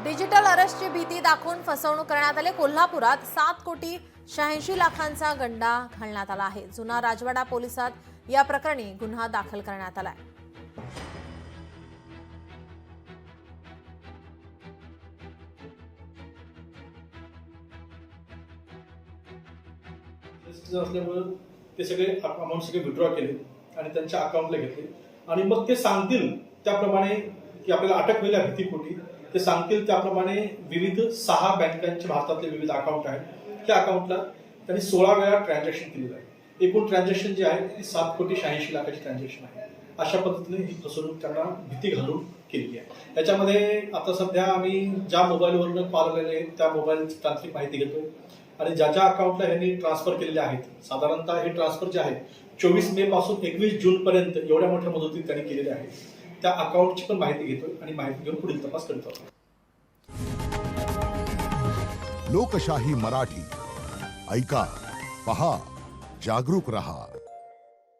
Digital अरेस्टची भीती दाखवून फसवणूक करण्यात आली। कोल्हापुरात 7,86,00,000चा गंडा घालण्यात आला आहे। जुना राजवाडा पोलिसात या प्रकरणी गुन्हा दाखल करण्यात आलाय। असल्यामुळे ते सगळे अमाउंट सगळे विड्रॉ केले आणि त्यांच्या अकाउंटला घेतले आणि मग ते सांगतील त्याप्रमाणे की आपल्याला अटक होईल भीती पोटी ते सांगतील त्याप्रमाणे विविध 6 बँकांचे भारतातले विविध अकाउंट आहेत त्या अकाउंटला त्यांनी 16 वेळा ट्रान्झॅक्शन केलेलं आहे। एकूण ट्रान्झॅक्शन जे आहे ती 7,86,00,000ची ट्रान्झॅक्शन आहे। अशा पद्धतीने ही फसवणूक त्यांना भीती घालून केलेली आहे। त्याच्यामध्ये आता सध्या आम्ही ज्या मोबाईलवरून कॉल आलेले त्या मोबाईलची तांत्रिक माहिती घेतोय आणि ज्या ज्या अकाउंटला यांनी ट्रान्सफर केलेले आहेत साधारणतः हे ट्रान्सफर जे आहे 24 मे पासून 21 जून पर्यंत एवढ्या मोठ्या मुदतीत त्यांनी केलेले आहे। त्या अकाउंटची पण माहिती घेतोय आणि माहिती घेऊन पुढील तपास करत आहोत। लोकशाही मराठी ऐका, पहा, जागरूक रहा।